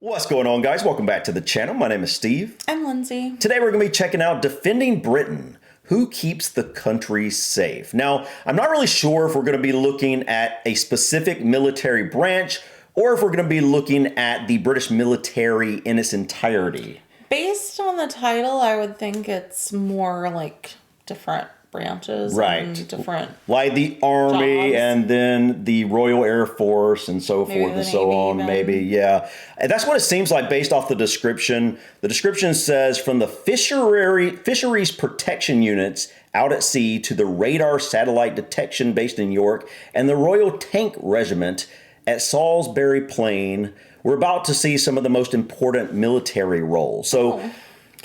What's going on, guys? Welcome back to the channel. My name is Steve. I'm Lindsay. Today we're going to be checking out Defending Britain. Who keeps the country safe? Now, I'm not really sure if we're going to be looking at a specific military branch or if we're going to be looking at the British military in its entirety. Based on the title, I would think it's more like different branches. Right. And different like the Army jobs. and then the Royal Air Force and so Maybe forth the and so Navy on. even. Maybe, yeah. And that's what it seems like based off the description. The description says from the fisheries protection units out at sea to the radar satellite detection based in York and the Royal Tank Regiment at Salisbury Plain, we're about to see some of the most important military roles. So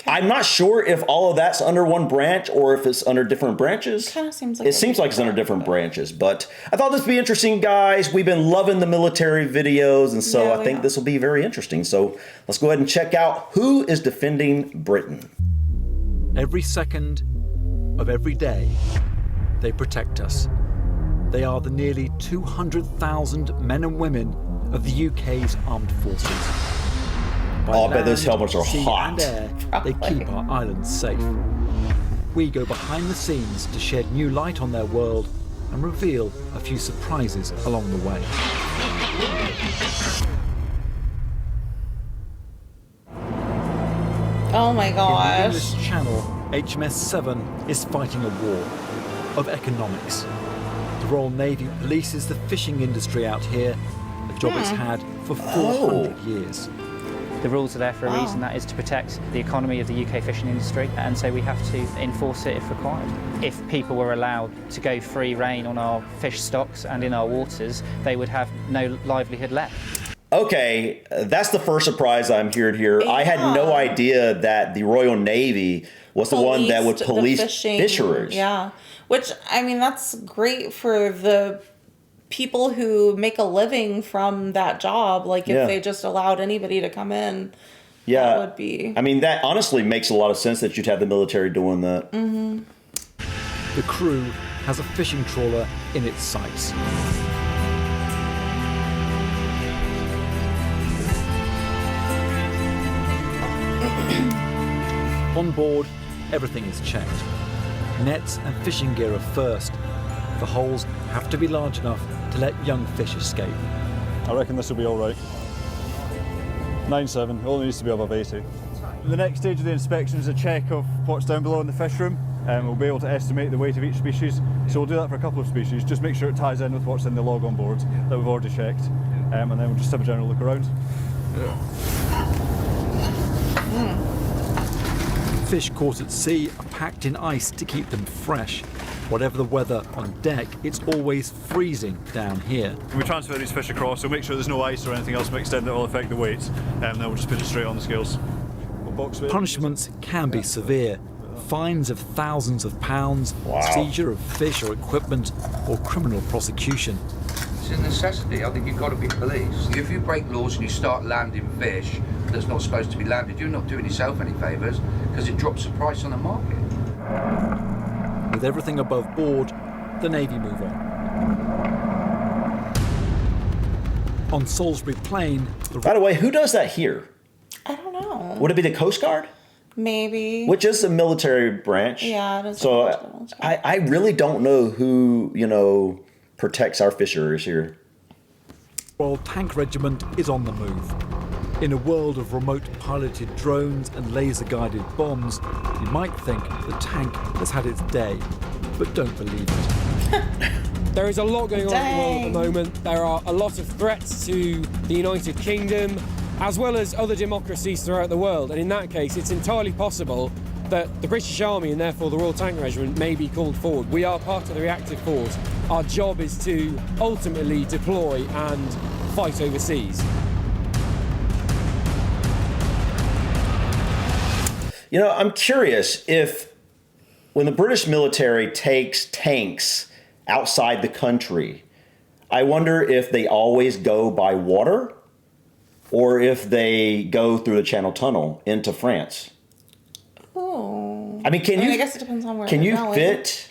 I'm not sure if all of that's under one branch or if it's under different branches. Kind of seems like it seems like it's under different branches, but I thought this would be interesting, guys. We've been loving the military videos, and so I think this will be very interesting. So let's go ahead and check out who is defending Britain. Every second of every day, they protect us. They are the nearly 200,000 men and women of the UK's armed forces. I bet those helmets are sea hot. And air, they keep our islands safe. We go behind the scenes to shed new light on their world and reveal a few surprises along the way. Oh my In the gosh. English Channel, HMS Severn is fighting a war of economics. The Royal Navy polices the fishing industry out here, a job it's had for 400 years. The rules are there for a reason, that is to protect the economy of the UK fishing industry, and so we have to enforce it if required. If people were allowed to go free rein on our fish stocks and in our waters, they would have no livelihood left. Okay, that's the first surprise I'm hearing here. I had no idea that the Royal Navy was the one that would police fisheries. Yeah, which, I mean, that's great for the people who make a living from that job. Like, if they just allowed anybody to come in, that would be... I mean, that honestly makes a lot of sense that you'd have the military doing that. Mm-hmm. The crew has a fishing trawler in its sights. On board, everything is checked. Nets and fishing gear are first. The holes have to be large enough to let young fish escape. I reckon this will be all right. 9.7, it only needs to be above 80. The next stage of the inspection is a check of what's down below in the fish room. We'll be able to estimate the weight of each species. So we'll do that for a couple of species, just make sure it ties in with what's in the log on board that we've already checked. And then we'll just have a general look around. Fish caught at sea are packed in ice to keep them fresh. Whatever the weather on deck, it's always freezing down here. We transfer these fish across, so make sure there's no ice or anything else mixed in that will affect the weight. Then we'll just put it straight on the scales. Punishments can be severe. Fines of thousands of pounds, seizure of fish or equipment, or criminal prosecution. It's a necessity. I think you've got to be policed. If you break laws and you start landing fish that's not supposed to be landed, you're not doing yourself any favours, because it drops the price on the market. With everything above board, the Navy move on. On Salisbury Plain... By the way, who does that here? I don't know. Would it be the Coast Guard? Maybe. Which is a military branch. Yeah, it is. So I really don't know who, protects our fisheries here. Royal Tank Regiment is on the move. In a world of remote piloted drones and laser-guided bombs, you might think the tank has had its day, but don't believe it. There is a lot going on in the world at the moment. There are a lot of threats to the United Kingdom, as well as other democracies throughout the world. And in that case, it's entirely possible that the British Army, and therefore the Royal Tank Regiment, may be called forward. We are part of the reactive force. Our job is to ultimately deploy and fight overseas. I'm curious if when the British military takes tanks outside the country, I wonder if they always go by water or if they go through the Channel Tunnel into France. Oh. I mean, I guess it depends on where can they're you going. fit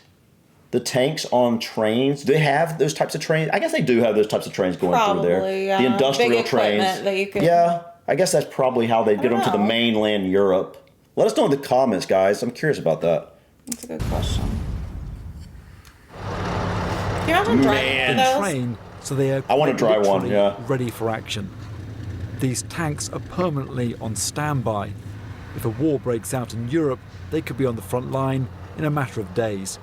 the tanks on trains? Do they have those types of trains? I guess they do have those types of trains going through there. Probably, yeah. The industrial Big equipment trains. that you can... Yeah. I guess that's probably how they get them to the mainland Europe. Let us know in the comments, guys. I'm curious about that. That's a good question. Can you imagine driving those? Train, so they are I want to try one, literally yeah. ready for action. These tanks are permanently on standby. If a war breaks out in Europe, they could be on the front line in a matter of days.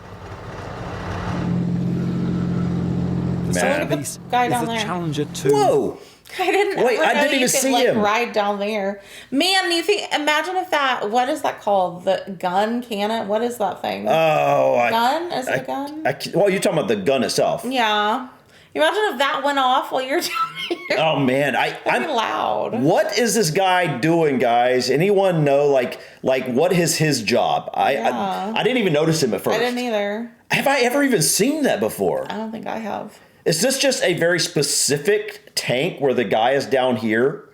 The centerpiece guy is down the there. Challenger 2. Whoa! I didn't Wait, ever I know didn't you even could, see like, him. ride down there. Man, you think, imagine if that, what is that called? The gun cannon? What is that thing? Gun? Is it a gun? Well, you're talking about the gun itself. Yeah. Imagine if that went off while you're down here. Oh man, That'd be loud. What is this guy doing, guys? Anyone know like what is his job? I didn't even notice him at first. I didn't either. Have I ever even seen that before? I don't think I have. Is this just a very specific tank where the guy is down here?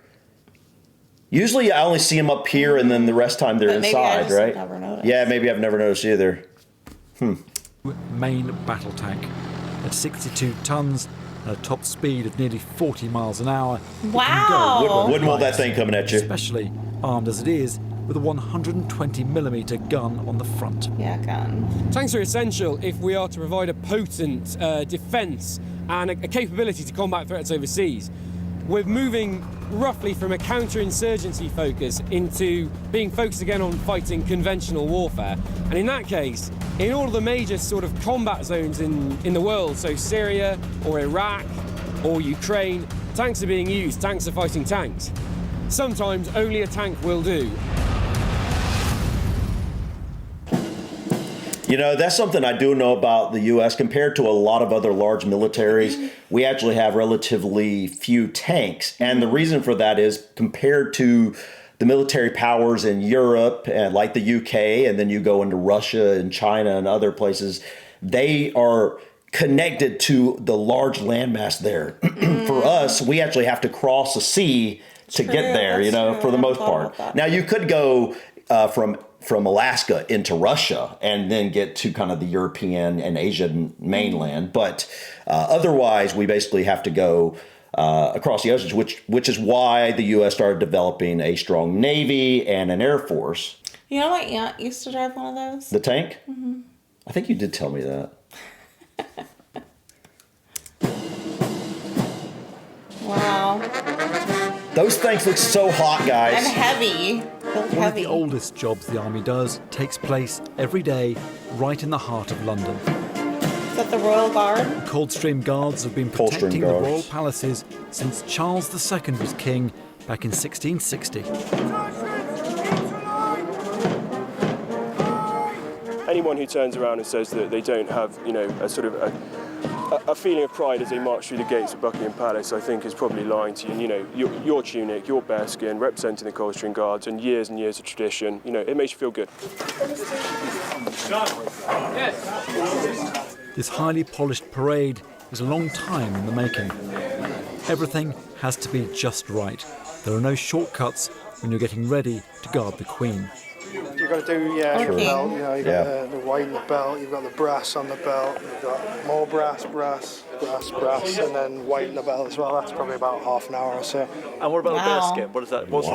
Usually I only see him up here and then the rest of the time they're But maybe I inside, just right? never noticed. Yeah, maybe I've never noticed either. Main battle tank. At 62 tons and a top speed of nearly 40 miles an hour. Wow. Wouldn't want that thing coming at you. Especially armed as it is with a 120mm gun on the front. Yeah, gun. Tanks are essential if we are to provide a potent defence and a capability to combat threats overseas. We're moving roughly from a counterinsurgency focus into being focused again on fighting conventional warfare. And in that case, in all of the major sort of combat zones in the world, so Syria or Iraq or Ukraine, tanks are being used, tanks are fighting tanks. Sometimes only a tank will do. You know, that's something I do know about the U.S. Compared to a lot of other large militaries, we actually have relatively few tanks. And the reason for that is compared to the military powers in Europe, and like the UK, and then you go into Russia and China and other places, they are connected to the large landmass there. For us, we actually have to cross a sea to get there, you know, for the most part. Now, you could go from Alaska into Russia and then get to kind of the European and Asian mainland. But otherwise, we basically have to go across the oceans, which is why the U.S. started developing a strong Navy and an Air Force. You know, my aunt used to drive one of those. The tank? Mm-hmm. I think you did tell me that. Wow. Those things look so hot, guys. And heavy. One of the oldest jobs the Army does takes place every day right in the heart of London. Is that the Royal Guard? Coldstream Guards have been protecting the royal palaces since Charles II was king back in 1660. Anyone who turns around and says that they don't have, you know, a sort of a feeling of pride as they march through the gates of Buckingham Palace, I think is probably lying to you. You know, your tunic, your bearskin, representing the Coldstream Guards and years of tradition, you know, it makes you feel good. This highly polished parade is a long time in the making. Everything has to be just right. There are no shortcuts when you're getting ready to guard the Queen. You've got to do, the belt, you know, you've got the white in the belt, you've got the brass on the belt, you've got more brass, and then white in the belt as well. That's probably about half an hour or so. And what about the bearskin? What is that? What's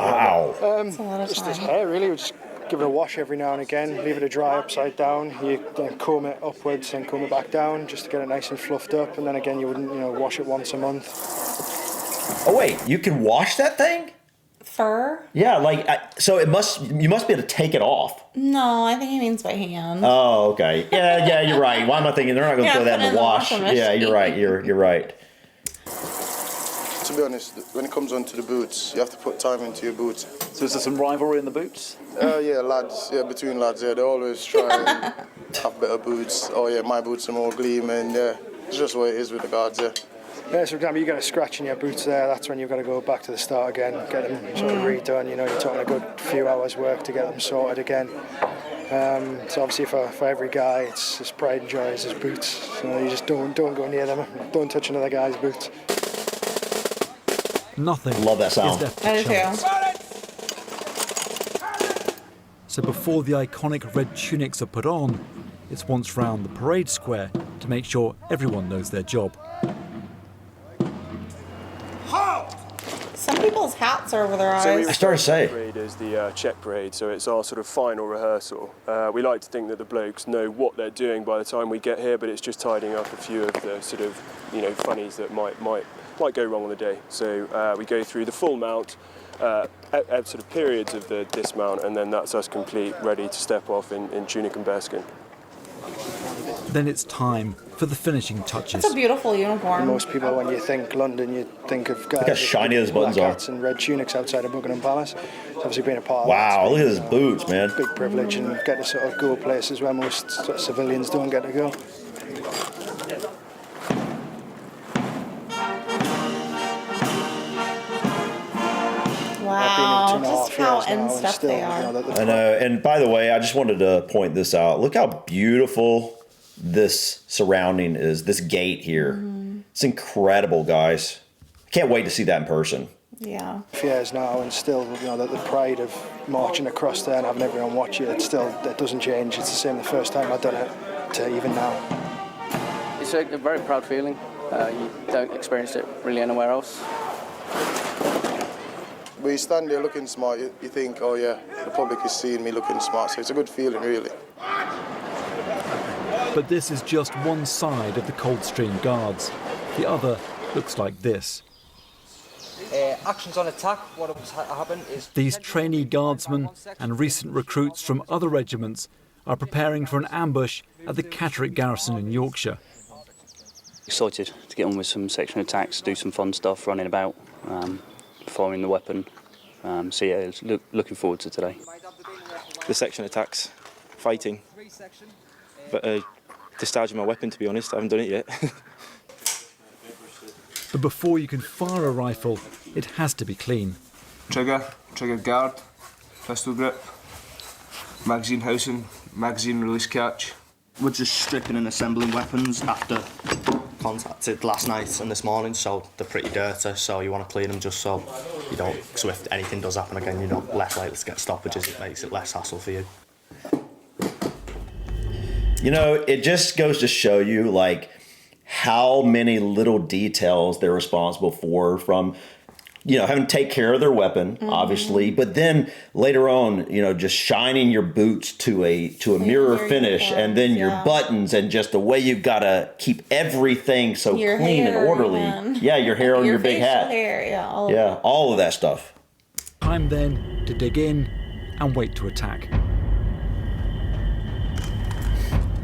Just this hair, really. We just give it a wash every now and again, leave it to dry upside down. You then comb it upwards and comb it back down just to get it nice and fluffed up. And then again, you wouldn't, wash it once a month. Oh wait, you can wash that thing? Fur? Yeah, so you must be able to take it off. No, I think he means by hand. Oh, okay. Yeah, you're right. Why am I thinking they're not going to throw that in the wash? Yeah, you're right. You're right. To be honest, when it comes onto the boots, you have to put time into your boots. So is there some rivalry in the boots? Yeah, lads. Yeah, between lads. Yeah, they always try and have better boots. Oh yeah, my boots are more gleaming. Yeah, it's just the way it is with the guards. Yeah. Yeah, so for example, you get a scratch in your boots there, that's when you've got to go back to the start again, get them sort of redone, you're talking a good few hours work to get them sorted again. So obviously for every guy, it's his pride and joy is his boots, so you just don't go near them, don't touch another guy's boots. Nothing. Love that sound. I do too. So before the iconic red tunics are put on, it's once round the parade square to make sure everyone knows their job. Some people's hats hats over their So we eyes. I started to say. parade is the check parade, so it's our sort of final rehearsal. We like to think that the blokes know what they're doing by the time we get here, but it's just tidying up a few of the sort of, funnies that might go wrong on the day. So we go through the full mount, sort of periods of the dismount, and then that's us complete, ready to step off in tunic and bearskin. Then it's time for the finishing touches. It's a beautiful uniform. Most people, when you think London, you think of guys Look how shiny with those buttons black are. hats and red tunics outside of Buckingham Palace. It's obviously been a part of Wow, that. look at his boots, man. Big privilege, and get to sort of go places where most sort of civilians don't get to go. Wow, just how end step they are. I know. And by the way, I just wanted to point this out. Look how beautiful this surrounding is, this gate here. It's incredible, guys. Can't wait to see that in person. Yeah. Years now, and still, the pride of marching across there and having everyone watch you, it doesn't change. It's the same the first time I've done it to even now. It's a very proud feeling. You don't experience it really anywhere else. When you stand there looking smart, you think, oh yeah, the public is seeing me looking smart, so it's a good feeling, really. But this is just one side of the Coldstream Guards. The other looks like this. Actions on attack, what happened is... These trainee guardsmen and recent recruits from other regiments are preparing for an ambush at the Catterick garrison in Yorkshire. Excited to get on with some section attacks, do some fun stuff, running about, firing the weapon. So yeah, looking forward to today. The section attacks, fighting, but discharging my weapon, to be honest. I haven't done it yet. But before you can fire a rifle, it has to be clean. Trigger guard, pistol grip, magazine housing, magazine release catch. We're just stripping and assembling weapons after contacted last night and this morning, so they're pretty dirty, so you want to clean them just so you don't, so if anything does happen again, you're not less likely to get stoppages. It makes it less hassle for you. It just goes to show you, like, how many little details they're responsible for, from having to take care of their weapon, obviously, but then later on, just shining your boots to a mirror finish, and then your buttons, and just the way you've got to keep everything so Your clean hair, and orderly. man. Yeah, your hair on your big facial hat. Hair, yeah, all of that stuff. Time then to dig in and wait to attack.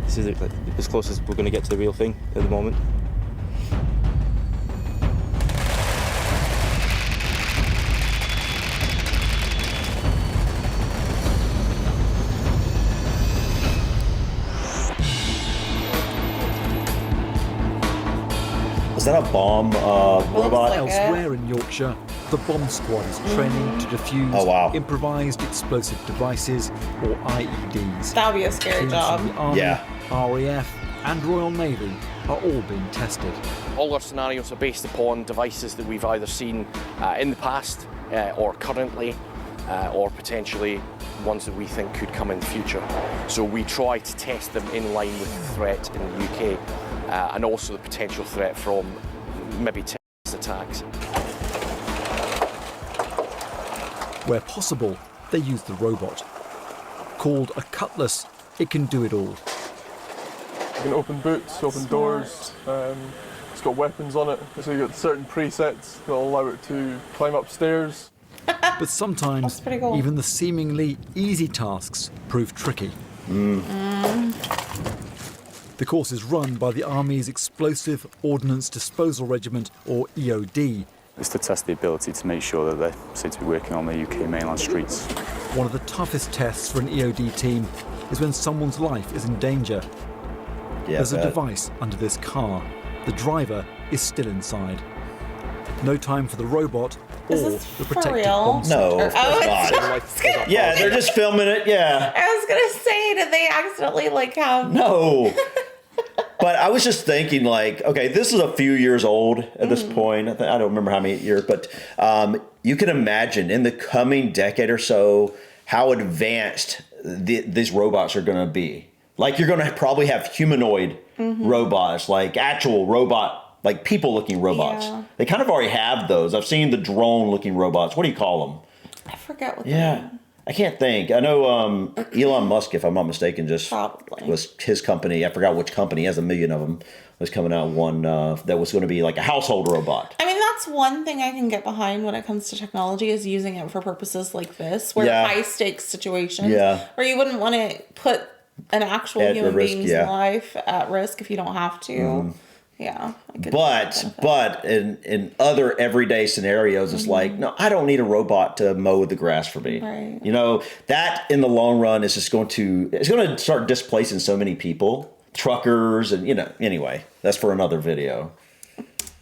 This is as close as we're going to get to the real thing at the moment. Is that a bomb robot? Elsewhere in Yorkshire, the bomb squad is training to defuse improvised explosive devices, or IEDs. That would be a scary Teams job. from the Army, RAF and Royal Navy are all being tested. All our scenarios are based upon devices that we've either seen in the past or currently, or potentially ones that we think could come in the future. So we try to test them in line with the threat in the UK, and also the potential threat from maybe terrorist attacks. Where possible, they use the robot. Called a cutlass, it can do it all. You can open boots, open doors, it's got weapons on it, so you've got certain presets that will allow it to climb upstairs. But sometimes, cool. even the seemingly easy tasks prove tricky. The course is run by the Army's Explosive Ordnance Disposal Regiment, or EOD. It's to test the ability to make sure that they're said to be working on the UK mainland streets. One of the toughest tests for an EOD team is when someone's life is in danger. There's a device under this car. The driver is still inside. No time for the robot or the protective bomb. No, of course not. Yeah, they're just filming it, yeah. I was gonna say, did they accidentally have... No. But I was just thinking, okay, this is a few years old at this point. I don't remember how many years, but you can imagine in the coming decade or so how advanced these robots are going to be. You're going to probably have humanoid robots, like actual robot like people-looking robots. Yeah. They kind of already have those. I've seen the drone-looking robots. What do you call them? I forget what. Yeah, I can't think. I know Elon Musk, if I'm not mistaken, just was his company. I forgot which company. He has a million of them. Was coming out one that was going to be like a household robot. I mean, that's one thing I can get behind when it comes to technology is using it for purposes like this, where high stakes situations, where you wouldn't want to put an actual human being's life at risk if you don't have to. Mm-hmm. Yeah. But in other everyday scenarios, it's like, no, I don't need a robot to mow the grass for me. Right. You know, that in the long run is just going to start displacing so many people, truckers, and anyway, that's for another video.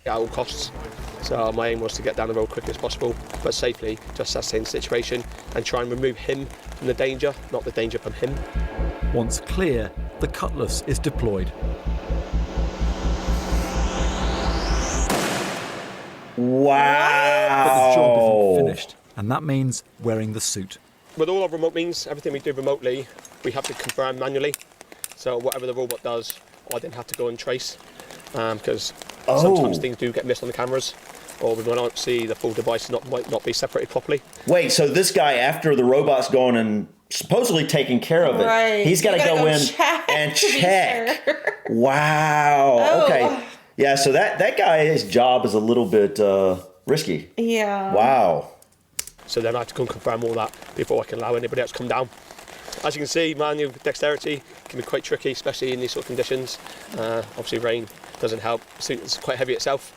At all costs. So my aim was to get down the road quickly as possible, but safely to assess the situation and try and remove him from the danger, not the danger from him. Once clear, the cutlass is deployed. Wow! But the job isn't finished, and that means wearing the suit. With all our remote means, everything we do remotely, we have to confirm manually. So whatever the robot does, I then have to go and trace, because sometimes things do get missed on the cameras, or we might not see the full device might not be separated properly. Wait, so this guy, after the robot's gone and supposedly taking care of it, he's got to go in and check. Sure. Wow. Okay. Yeah, so that guy's job is a little bit risky. Yeah. Wow. So then I have to go and confirm all that before I can allow anybody else to come down. As you can see, manual dexterity can be quite tricky, especially in these sort of conditions. Obviously rain doesn't help. It's quite heavy itself,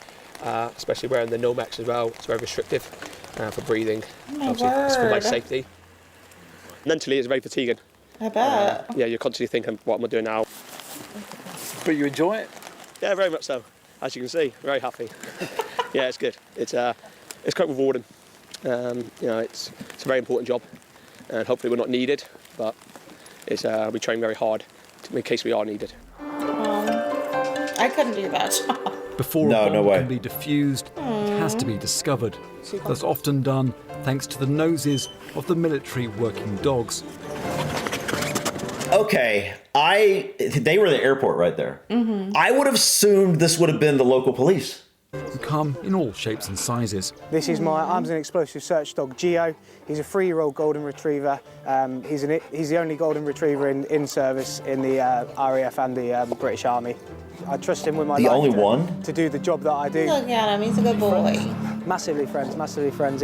especially wearing the Nomex as well. It's very restrictive for breathing, obviously it's for life safety. Mentally, it's very fatiguing. I bet. Yeah, you're constantly thinking, what am I doing now? But you enjoy it? Yeah, very much so. As you can see, very happy. Yeah, it's good. It's quite rewarding. It's a very important job, and hopefully we're not needed, but we train very hard in case we are needed. I couldn't do that job. Before a bomb can be defused, it has to be discovered. That's often done thanks to the noses of the military working dogs. Okay, they were the airport right there. Mm-hmm. I would have assumed this would have been the local police. Who come in all shapes and sizes. This is my arms and explosive search dog, Geo. He's a 3-year-old golden retriever. He's the only golden retriever in service in the RAF and the British Army. I trust him with my life. The only one? To do the job that I do. Look at him, he's a good boy. Massively friends, massively friends.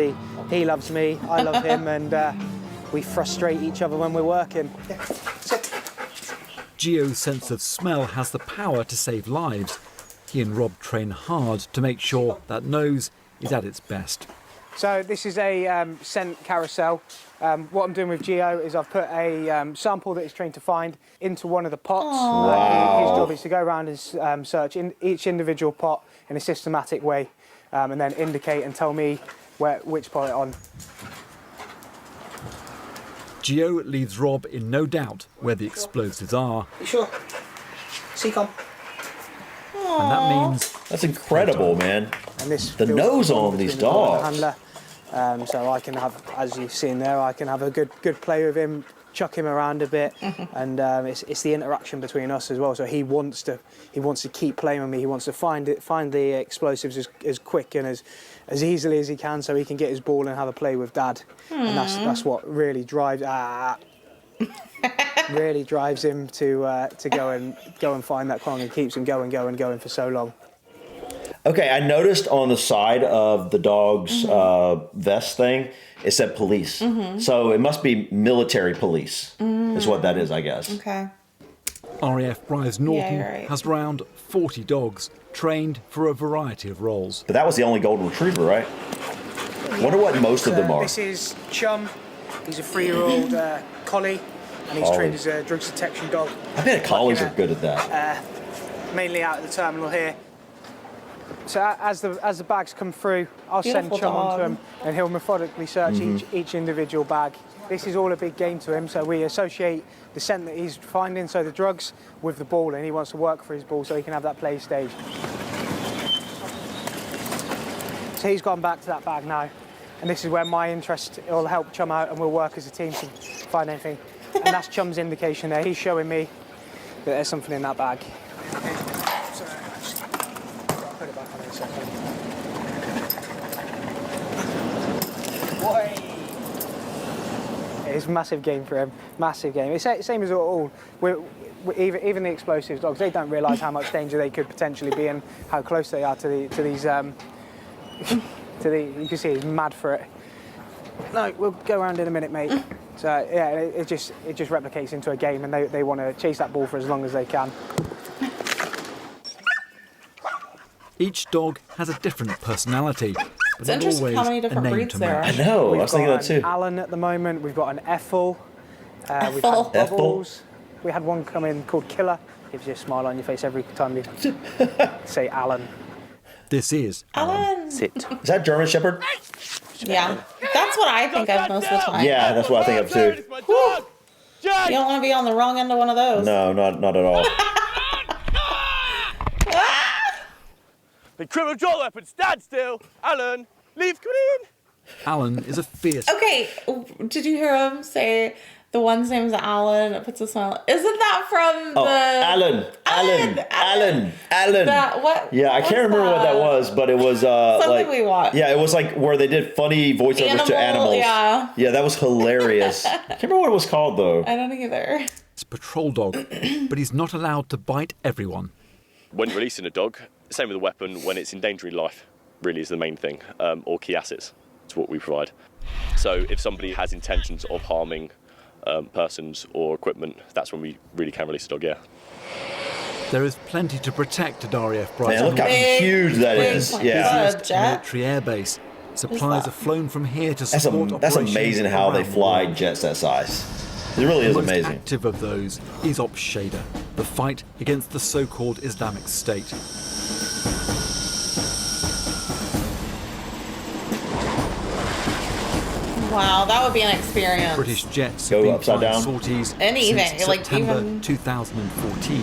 He loves me, I love him, and we frustrate each other when we're working. Geo's sense of smell has the power to save lives. He and Rob train hard to make sure that nose is at its best. So this is a scent carousel. What I'm doing with Geo is I've put a sample that he's trained to find into one of the pots. His job is to go around and search in each individual pot in a systematic way, and then indicate and tell me which pot it's on. Geo leaves Rob in no doubt where the explosives are. You sure? CCOM. And that means... That's incredible, man. And this the nose on these dogs. Handler. So I can have, as you've seen there, I can have a good play with him, chuck him around a bit, and it's the interaction between us as well. So he wants to keep playing with me. He wants to find the explosives as quick and as easily as he can, so he can get his ball and have a play with Dad. And that's what really drives really drives him to go and find that Kong and keeps him going for so long. Okay, I noticed on the side of the dog's vest thing, it said police. So it must be military police, is what that is, I guess. Okay. RAF Briars Norton right. has around 40 dogs trained for a variety of roles. But that was the only golden retriever, right? Wonder what most of them are. This is Chum. He's a 3-year-old collie, and he's trained as a drugs detection dog. I bet collies are good at that. Mainly out at the terminal here. So as the bags come through, I'll send Chum onto him, and he'll methodically search each individual bag. This is all a big game to him, so we associate the scent that he's finding, so the drugs, with the ball, and he wants to work for his ball so he can have that play stage. So he's gone back to that bag now, and this is where my interest, it'll help Chum out, and we'll work as a team to find anything. And that's Chum's indication there. He's showing me that there's something in that bag. It's a massive game for him. Massive game. It's the same as all. Even the explosive dogs, they don't realise how much danger they could potentially be and how close they are to these. You can see he's mad for it. No, we'll go around in a minute, mate. So yeah, it just replicates into a game, and they want to chase that ball for as long as they can. Each dog has a different personality. It's interesting how many different breeds there are. I know, I was thinking that too. Alan at the moment, we've got an Ethel. We've had Bubbles. We had one come in called Killer. Gives you a smile on your face every time you say Alan. This is Alan. Sit. Is that German Shepherd? Yeah, that's what I think of most of the time. Yeah, that's what I think of too. You don't want to be on the wrong end of one of those. No, not at all. The criminal draw weapon, stand still. Alan, leave clean. Alan is a fierce. Okay, did you hear him say the one's name is Alan? It puts a smile. Isn't that from the Alan? That what? Yeah, I can't remember what that was, but it was something we watched. Yeah, it was like where they did funny voiceovers to animals. Yeah, that was hilarious. I can't remember what it was called though. I don't either. It's a patrol dog, but he's not allowed to bite everyone. When releasing a dog, same with a weapon, when it's endangering life, really is the main thing, or key assets. It's what we provide. So if somebody has intentions of harming persons or equipment, that's when we really can release a dog, yeah. There is plenty to protect at RAF Brighton. Man, look how huge that is. Yeah. Busiest military airbase. Supplies are flown from here to support That's operations amazing how they around the fly world. jets that size. It really is The most amazing. active of those is Op Shader, the fight against the so-called Islamic State. Wow, that would be an experience. British jets have been flying sorties Anything, since like September even 2014.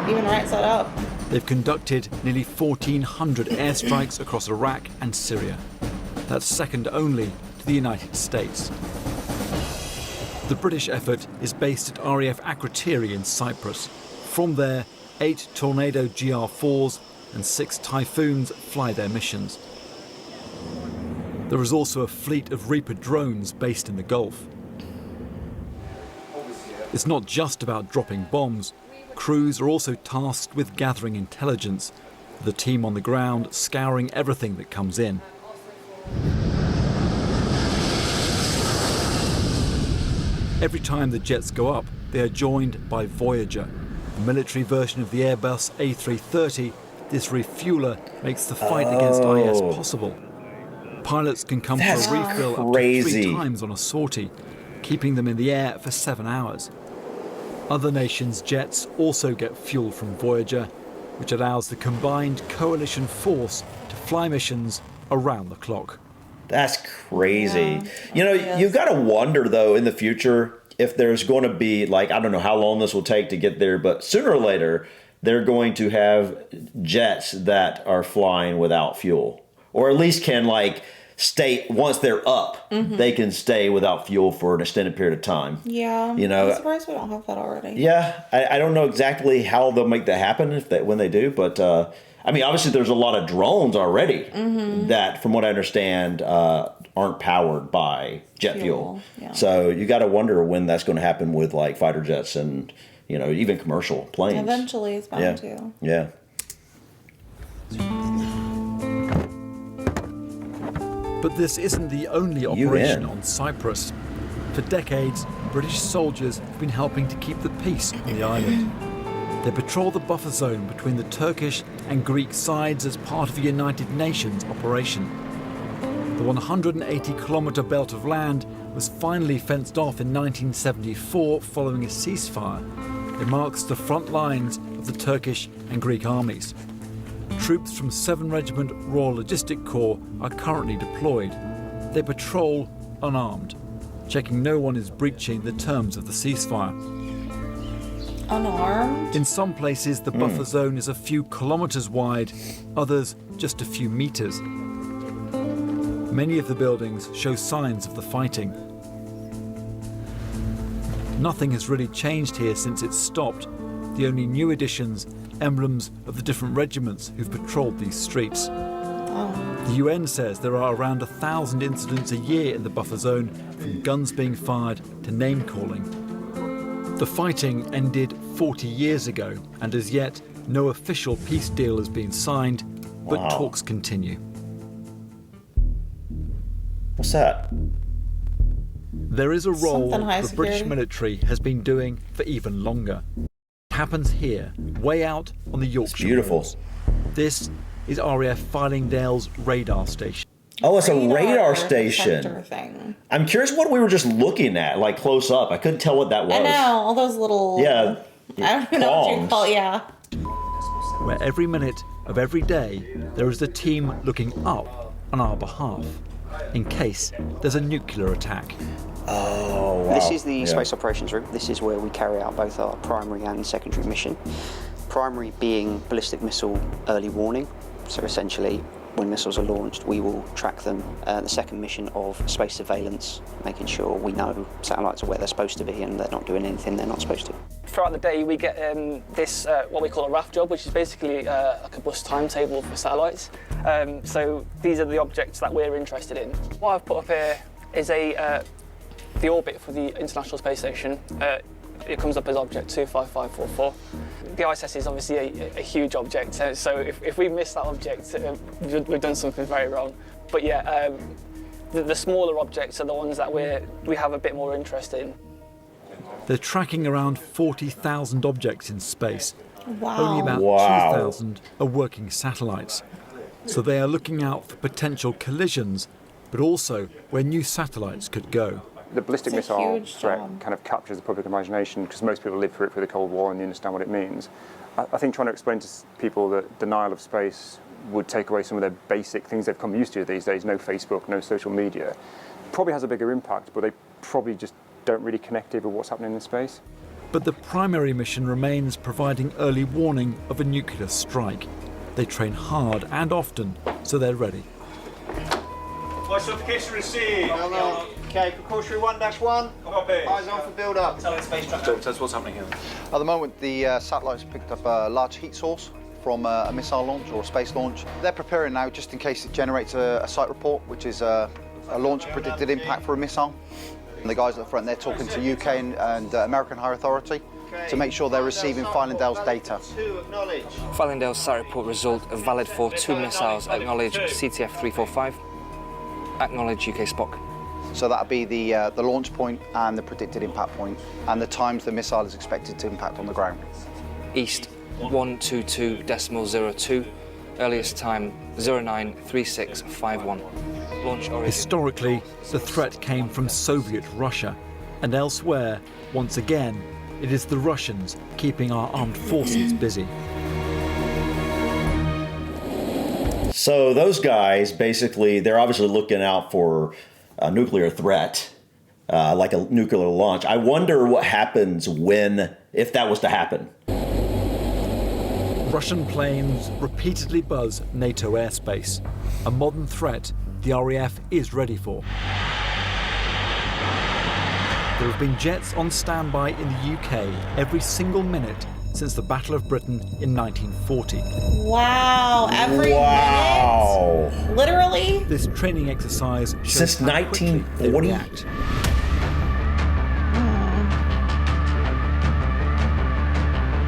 Even right side up. They've conducted nearly 1,400 airstrikes across Iraq and Syria. That's second only to the United States. The British effort is based at RAF Akrotiri in Cyprus. From there, 8 Tornado GR4s and 6 Typhoons fly their missions. There is also a fleet of Reaper drones based in the Gulf. It's not just about dropping bombs. Crews are also tasked with gathering intelligence, with the team on the ground scouring everything that comes in. Every time the jets go up, they are joined by Voyager, the military version of the Airbus A330. This refueler makes the fight against IS possible. Pilots can come for a refill up to 3 times on a sortie, keeping them in the air for 7 hours. Other nations' jets also get fuel from Voyager, which allows the combined coalition force to fly missions around the clock. That's crazy. You know, you've got to wonder, though, in the future, if there's going to be, like, I don't know how long this will take to get there, but sooner or later, they're going to have jets that are flying without fuel. Or at least can, like, stay, once they're up, they can stay without fuel for an extended period of time. Yeah. You know, I'm surprised we don't have that already. Yeah. I don't know exactly how they'll make that happen when they do, but I mean, obviously there's a lot of drones already that, from what I understand, aren't powered by jet fuel. Yeah. So you got to wonder when that's going to happen with, like, fighter jets and, you know, even commercial planes. Eventually it's bound to. Yeah. But this isn't the only operation on Cyprus. For decades, British soldiers have been helping to keep the peace on the island. They patrol the buffer zone between the Turkish and Greek sides as part of a United Nations operation. The 180-kilometre belt of land was finally fenced off in 1974 following a ceasefire. It marks the front lines of the Turkish and Greek armies. Troops from 7 Regiment Royal Logistic Corps are currently deployed. They patrol unarmed, checking no one is breaching the terms of the ceasefire. Unarmed? In some places, the buffer zone is a few kilometres wide, others just a few metres. Many of the buildings show signs of the fighting. Nothing has really changed here since it stopped. The only new additions, emblems of the different regiments who've patrolled these streets. Oh. The UN says there are around 1,000 incidents a year in the buffer zone, from guns being fired to name-calling. The fighting ended 40 years ago, and as yet, no official peace deal has been signed, but talks continue. What's that? There is a role high the British security. military has been doing for even longer. It happens here, way out on the Yorkshire beautiful. moors. This is RAF Fylingdale's radar station. Oh, it's a radar station. detector thing. I'm curious what we were just looking at, like close up. I couldn't tell what that was. I know, all those little... Yeah. I don't even know what you call it, yeah. Where every minute of every day there is a team looking up on our behalf in case there's a nuclear attack. Oh, wow. This is the Space Operations Room. This is where we carry out both our primary and secondary mission. Primary being ballistic missile early warning. So essentially, when missiles are launched, we will track them. The second mission of space surveillance, making sure we know satellites are where they're supposed to be and they're not doing anything they're not supposed to. Throughout the day, we get this, what we call a RAF job, which is basically like a bus timetable for satellites. So these are the objects that we're interested in. What I've put up here is the orbit for the International Space Station. It comes up as object 25544. The ISS is obviously a huge object, so if we miss that object, we've done something very wrong. But yeah, the smaller objects are the ones that we have a bit more interest in. They're tracking around 40,000 objects in space. Wow. Only about 2,000 are working satellites. So they are looking out for potential collisions, but also where new satellites could go. The ballistic missile threat kind of captures the public imagination because most people lived through it through the Cold War and they understand what it means. I think trying to explain to people that denial of space would take away some of their basic things they've come used to these days, no Facebook, no social media, probably has a bigger impact, but they probably just don't really connect with what's happening in space. But the primary mission remains providing early warning of a nuclear strike. They train hard and often, so they're ready. Voice notification received. Okay, precautionary 1-1. Copy. Eyes on for build-up. Tell us what's happening here. At the moment, the satellites picked up a large heat source from a missile launch or a space launch. They're preparing now just in case it generates a site report, which is a launch predicted impact for a missile. And the guys at the front, they're talking to UK and American High Authority to make sure they're receiving Fylingdale's data. Fylingdale's site report result are valid for 2 missiles. Acknowledge CTF 345. Acknowledge UK Spock. So that'll be the launch point and the predicted impact point and the times the missile is expected to impact on the ground. East 122.02. Earliest time 093651. Launch origin. Historically, the threat came from Soviet Russia, and elsewhere, once again, it is the Russians keeping our armed forces busy. So those guys, basically, they're obviously looking out for a nuclear threat, like a nuclear launch. I wonder what happens if that was to happen. Russian planes repeatedly buzz NATO airspace, a modern threat the RAF is ready for. There have been jets on standby in the UK every single minute since the Battle of Britain in 1940. Wow, every minute? Literally? This training exercise shows Since how quickly they 1940? react.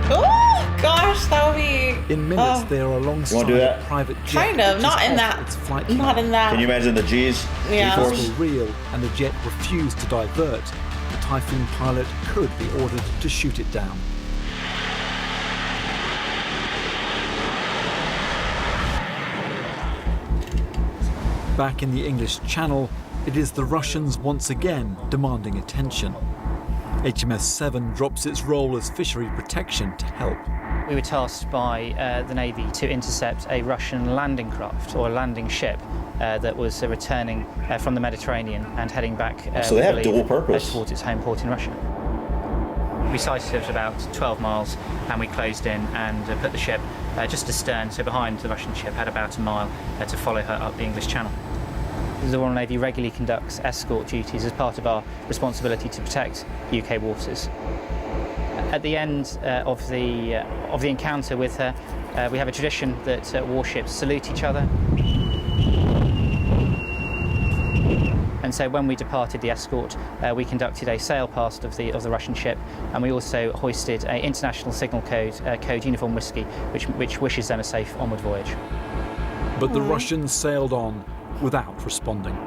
Oh, gosh, that would be... In minutes, they are alongside do that? a private jet. Kind of, which not is in off that. its flight Not plan. in that. Can you imagine the G's? Yeah. If this were real and the jet refused to divert, the Typhoon pilot could be ordered to shoot it down. Back in the English Channel, it is the Russians once again demanding attention. HMS Seven drops its role as fishery protection to help. We were tasked by the Navy to intercept a Russian landing craft or a landing ship that was returning from the Mediterranean and heading back so they have dual purpose. Towards its home port in Russia. We sighted it at about 12 miles and we closed in and put the ship just astern, so behind the Russian ship, had about a mile to follow her up the English Channel. The Royal Navy regularly conducts escort duties as part of our responsibility to protect UK waters. At the end of the encounter with her, we have a tradition that warships salute each other. And so when we departed the escort, we conducted a sail past of the Russian ship, and we also hoisted an international signal code Uniform Whiskey, which wishes them a safe onward voyage. But the Russians sailed on without responding.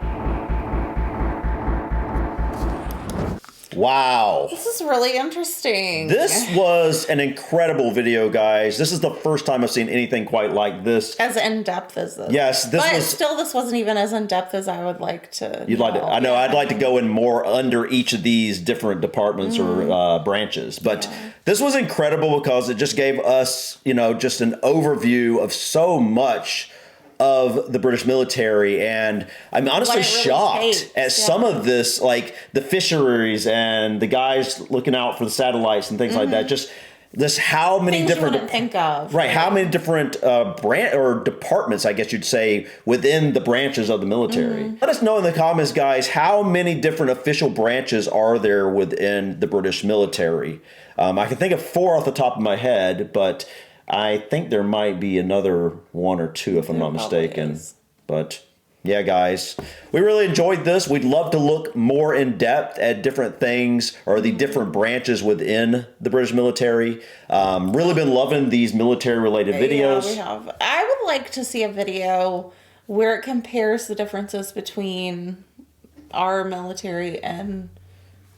Wow. This is really interesting. This was an incredible video, guys. This is the first time I've seen anything quite like this. As in-depth as this. Yes, this wasn't even as in-depth as I would like to I know, I'd like to go in more under each of these different departments or branches. But this was incredible because it just gave us, just an overview of so much of the British military, and I'm honestly shocked at some of this, like the fisheries and the guys looking out for the satellites and things like that. Just this, how many things different you wouldn't think of, right? How many different branch or departments, I guess you'd say, within the branches of the military? Let us know in the comments, guys, how many different official branches are there within the British military? I can think of 4 off the top of my head, but I think there might be another 1 or 2 if I'm not mistaken. But yeah, guys, we really enjoyed this. We'd love to look more in depth at different things or the different branches within the British military. Really been loving these military related videos. Yeah, we have. I would like to see a video where it compares the differences between our military and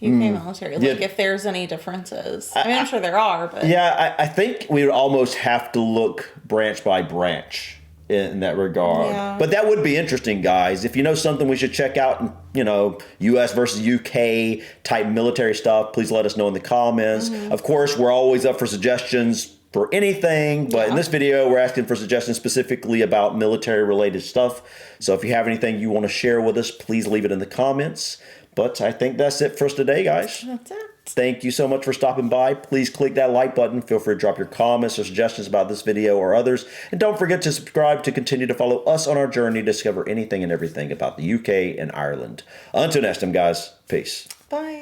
UK military, like if there's any differences. I mean, I'm sure there are, but yeah, I think we would almost have to look branch by branch in that regard. Yeah. But that would be interesting, guys. If you know something we should check out, US versus UK type military stuff, please let us know in the comments. Of course, we're always up for suggestions for anything, but in this video, we're asking for suggestions specifically about military related stuff. So if you have anything you want to share with us, please leave it in the comments. But I think that's it for us today, guys. That's it. Thank you so much for stopping by. Please click that like button. Feel free to drop your comments or suggestions about this video or others. And don't forget to subscribe to continue to follow us on our journey to discover anything and everything about the UK and Ireland. Until next time, guys. Peace. Bye.